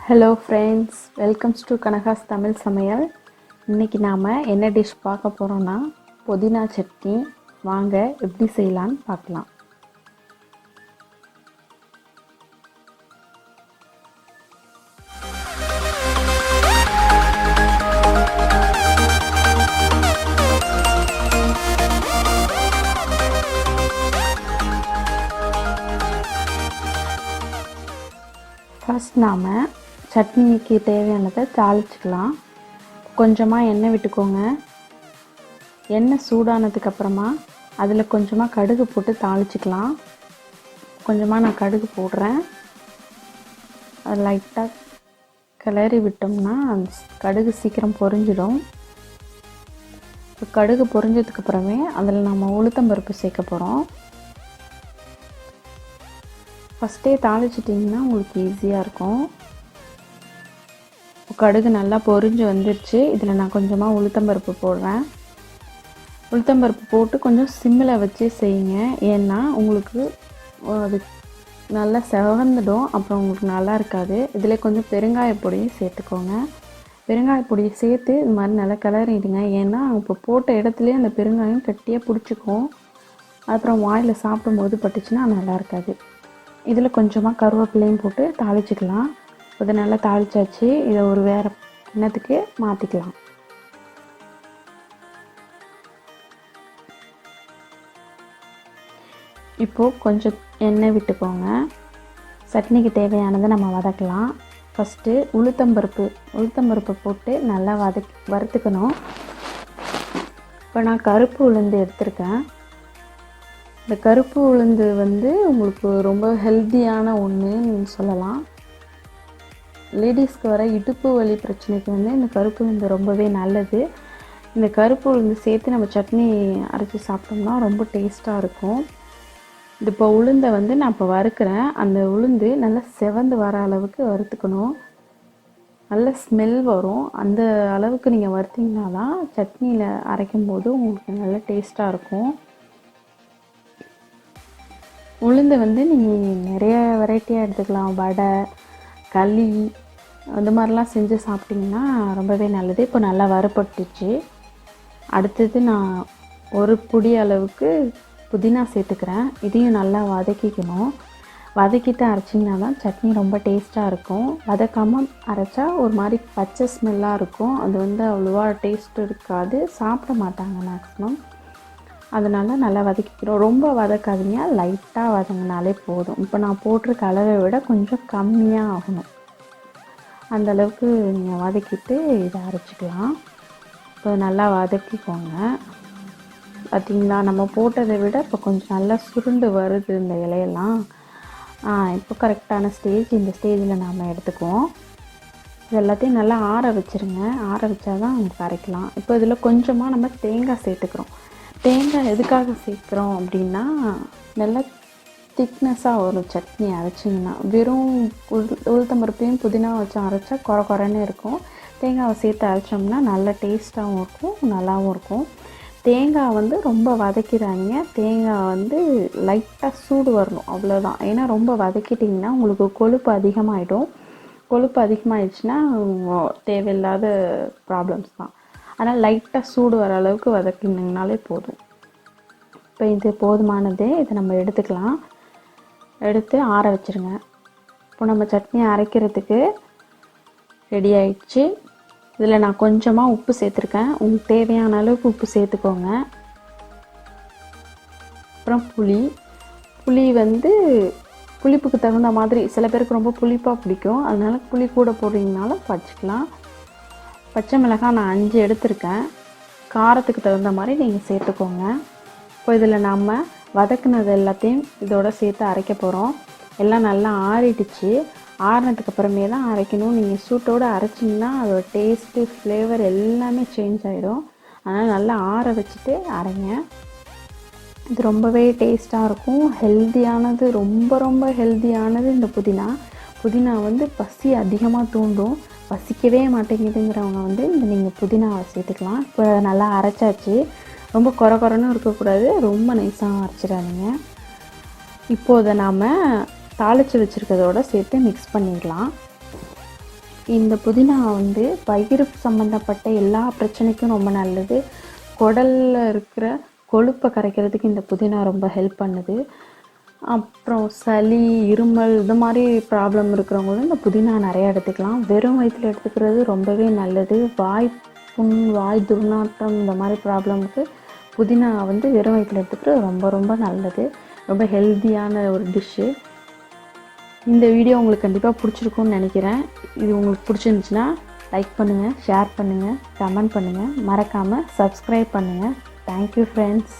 Hello friends, welcomes to Kanaga's Tamil சமையல். இன்றைக்கி நாம் என்ன டிஷ் பார்க்க போகிறோன்னா புதினா சட்னி. வாங்க எப்படி செய்யலான்னு பார்க்கலாம். ஃபர்ஸ்ட் நாம் சட்னிக்கு தேவையானதை தாளிச்சிக்கலாம். கொஞ்சமாக எண்ணெய் விட்டுக்கோங்க. எண்ணெய் சூடானதுக்கப்புறமா அதில் கொஞ்சமாக கடுகு போட்டு தாளிச்சிக்கலாம். கொஞ்சமாக நான் கடுகு போடுறேன். அது லைட்டாக கிளறி விட்டோம்னா கடுகு சீக்கிரம் பொரிஞ்சிடும். இப்போ கடுகு பொரிஞ்சதுக்கப்புறமே அதில் நம்ம உளுத்தம்பருப்பு சேர்க்க போகிறோம். ஃபஸ்ட்டே தாளிச்சிட்டிங்கன்னா உங்களுக்கு ஈஸியாக இருக்கும். கடுகு நல்லா பொரிஞ்சு வந்துடுச்சு. இதில் நான் கொஞ்சமாக உளுத்தம்பருப்பு போடுறேன். உளுத்தம்பருப்பு போட்டு கொஞ்சம் சிம்மில் வச்சு செய்யுங்க. ஏன்னா உங்களுக்கு அது நல்லா செவந்துடும், அப்புறம் உங்களுக்கு நல்லா இருக்காது. இதில் கொஞ்சம் பெருங்காயப்பொடியும் சேர்த்துக்கோங்க. பெருங்காயப்பொடியை சேர்த்து இது மாதிரி நல்லா கிளறிடுங்க. ஏன்னா இப்போ போட்ட இடத்துலையே அந்த பெருங்காயம் கட்டியாக பிடிச்சிக்கும். அப்புறம் வாயில் சாப்பிடும்போது பட்டுச்சுன்னா நல்லா இருக்காது. இதில் கொஞ்சமாக கருவேப்பிலையும் போட்டு தாளிச்சிக்கலாம். இதை நல்லா தாளிச்சாச்சு. இதை ஒரு வேறு கிண்ணத்துக்கு மாற்றிக்கலாம். இப்போது கொஞ்சம் எண்ணெய் விட்டுக்கோங்க. சட்னிக்கு தேவையானதை நம்ம வதக்கலாம். ஃபஸ்ட்டு உளுத்தம்பருப்பு போட்டு நல்லா வறுத்துக்கணும். இப்போ நான் கருப்பு உளுந்து எடுத்திருக்கேன். இந்த கருப்பு உளுந்து உங்களுக்கு ரொம்ப ஹெல்த்தியான ஒன்றுன்னு சொல்லலாம். லேடிஸ்க்கு வர இடுப்பு வலி பிரச்சனைக்கு இந்த கருப்பு உளுந்து ரொம்பவே நல்லது. இந்த கருப்பு உளுந்து சேர்த்து நம்ம சட்னி அரைச்சி சாப்பிட்டோம்னா ரொம்ப டேஸ்ட்டாக இருக்கும். இப்போ உளுந்தை நான் இப்போ வறுக்கிறேன். அந்த உளுந்து நல்லா செவந்து வர அளவுக்கு வறுத்துக்கணும். நல்ல ஸ்மெல் வரும். அந்த அளவுக்கு நீங்கள் வறுத்திங்கன்னா தான் சட்னியில் அரைக்கும் போது உங்களுக்கு நல்ல டேஸ்ட்டாக இருக்கும். உளுந்து நீங்கள் நிறைய வெரைட்டியாக எடுத்துக்கலாம். வடை, களி அந்த மாதிரிலாம் செஞ்சு சாப்பிட்டிங்கன்னா ரொம்பவே நல்லது. இப்போ நல்லா வறுபட்டுச்சு. அடுத்தது நான் ஒரு புடி அளவுக்கு புதினா சேர்த்துக்கிறேன். இதையும் நல்லா வதக்கிக்கணும். வதக்கிட்டு அரைச்சிங்கன்னா தான் சட்னி ரொம்ப டேஸ்ட்டாக இருக்கும். வதக்காமல் அரைச்சா ஒரு மாதிரி பச்சை ஸ்மெல்லாக இருக்கும். அது அவ்வளோவா டேஸ்ட் இருக்காது, சாப்பிட மாட்டாங்க மேக்ஸிமம். அதனால் நல்லா வதக்கிக்கிறோம். ரொம்ப வதக்காதீங்க, லைட்டாக வதங்கினாலே போதும். இப்போ நான் போட்டிருக்க அளவை விட கொஞ்சம் கம்மியாக ஆகணும். அந்தளவுக்கு நீங்கள் வதக்கிட்டு இதை அரைச்சிக்கலாம். இப்போ நல்லா வதக்கிக்கோங்க. பார்த்திங்களா, நம்ம போட்டதை விட இப்போ கொஞ்சம் நல்லா சுருண்டு வருது இந்த இலையெல்லாம். இப்போ கரெக்டான ஸ்டேஜ். இந்த ஸ்டேஜில் நாம் எடுத்துக்குவோம். இது எல்லாத்தையும் நல்லா ஆற வச்சுருங்க. ஆற வச்சா தான் நமக்கு அரைக்கலாம். இப்போ இதில் கொஞ்சமாக நம்ம தேங்காய் சேர்த்துக்கிறோம். தேங்காய் எதுக்காக சேர்க்குறோம் அப்படின்னா, நல்லா திக்னஸாக ஒரு சட்னி அரைச்சிங்கன்னா, வெறும் உளுத்தம்பருப்பையும் புதினா வச்சு அரைச்சா குறைன்னு இருக்கும். தேங்காவை சேர்த்து அரைச்சோம்னா நல்ல டேஸ்ட்டாகவும் இருக்கும், நல்லாவும் இருக்கும். தேங்காய் ரொம்ப வதக்கிறாங்க. தேங்காய் லைட்டாக சூடு வரணும், அவ்வளோதான். ஏன்னா ரொம்ப வதக்கிட்டிங்கன்னா உங்களுக்கு கொழுப்பு அதிகமாகிடும். கொழுப்பு அதிகமாகிடுச்சுன்னா தேவையில்லாத ப்ராப்ளம்ஸ் தான். அதனால் லைட்டாக சூடு வர அளவுக்கு வதக்கினீங்கனாலே போதும். இப்போ இது போதுமானது. இதை நம்ம எடுத்துக்கலாம். எடுத்து ஆற வச்சுருங்க. இப்போ நம்ம சட்னி அரைக்கிறதுக்கு ரெடி ஆயிடுச்சு. இதில் நான் கொஞ்சமாக உப்பு சேர்த்துருக்கேன். உங்களுக்கு தேவையான அளவுக்கு உப்பு சேர்த்துக்கோங்க. அப்புறம் புளி புளிப்புக்கு தகுந்த மாதிரி. சில பேருக்கு ரொம்ப புளிப்பாக பிடிக்கும், அதனால புளி கூட போடுறீங்கனாலும் வச்சுக்கலாம். பச்சை மிளகாய் நான் 5 எடுத்திருக்கேன். காரத்துக்கு தகுந்த மாதிரி நீங்கள் சேர்த்துக்கோங்க. இப்போ இதில் நம்ம வதக்குனது எல்லாத்தையும் இதோட சேர்த்து அரைக்க போகிறோம். எல்லாம் நல்லா ஆறிடுச்சு. ஆறினதுக்கப்புறமே தான் அரைக்கணும். நீங்கள் சூட்டோடு அரைச்சிங்கன்னா அதோட டேஸ்ட்டு, ஃப்ளேவர் எல்லாமே சேஞ்ச் ஆகிடும். அதனால் நல்லா ஆற வச்சுட்டு அரைங்க. இது ரொம்பவே டேஸ்ட்டாக இருக்கும். ஹெல்த்தியானது, ரொம்ப ஹெல்த்தியானது இந்த புதினா. பசி அதிகமாக தூண்டும். பசிக்கவே மாட்டேங்குதுங்கிறவங்க இந்த நீங்கள் புதினாவை சேர்த்துக்கலாம். இப்போ நல்லா அரைச்சாச்சு. ரொம்ப குறைன்னு இருக்கக்கூடாது, ரொம்ப நைஸாக அரைச்சிடாதீங்க. இப்போது நாம் தாளித்து வச்சுருக்கிறதோட சேர்த்து மிக்ஸ் பண்ணிடலாம். இந்த புதினா வந்து வயிறு சம்மந்தப்பட்ட எல்லா பிரச்சனைக்கும் ரொம்ப நல்லது. குடலில் இருக்கிற கொழுப்பை கரைக்கிறதுக்கு இந்த புதினா ரொம்ப ஹெல்ப் பண்ணுது. அப்புறம் சளி, இருமல் இது மாதிரி ப்ராப்ளம் இருக்கிறவங்களும் இந்த புதினா நிறையா எடுத்துக்கலாம். வெறும் வயிற்றில் எடுத்துக்கிறது ரொம்பவே நல்லது. வாய் புண், வாய் துர்நாற்றம் இந்த மாதிரி ப்ராப்ளமுக்கு புதினா வந்து வெறும் வயிற்றில் எடுத்துக்கிறது ரொம்ப ரொம்ப நல்லது. ரொம்ப ஹெல்த்தியான ஒரு டிஷ்ஷு. இந்த வீடியோ உங்களுக்கு கண்டிப்பாக பிடிச்சிருக்கும்னு நினைக்கிறேன். இது உங்களுக்கு பிடிச்சிருந்துச்சுன்னா லைக் பண்ணுங்கள், ஷேர் பண்ணுங்கள், கமெண்ட் பண்ணுங்கள், மறக்காமல் சப்ஸ்கிரைப் பண்ணுங்கள். Thank you friends.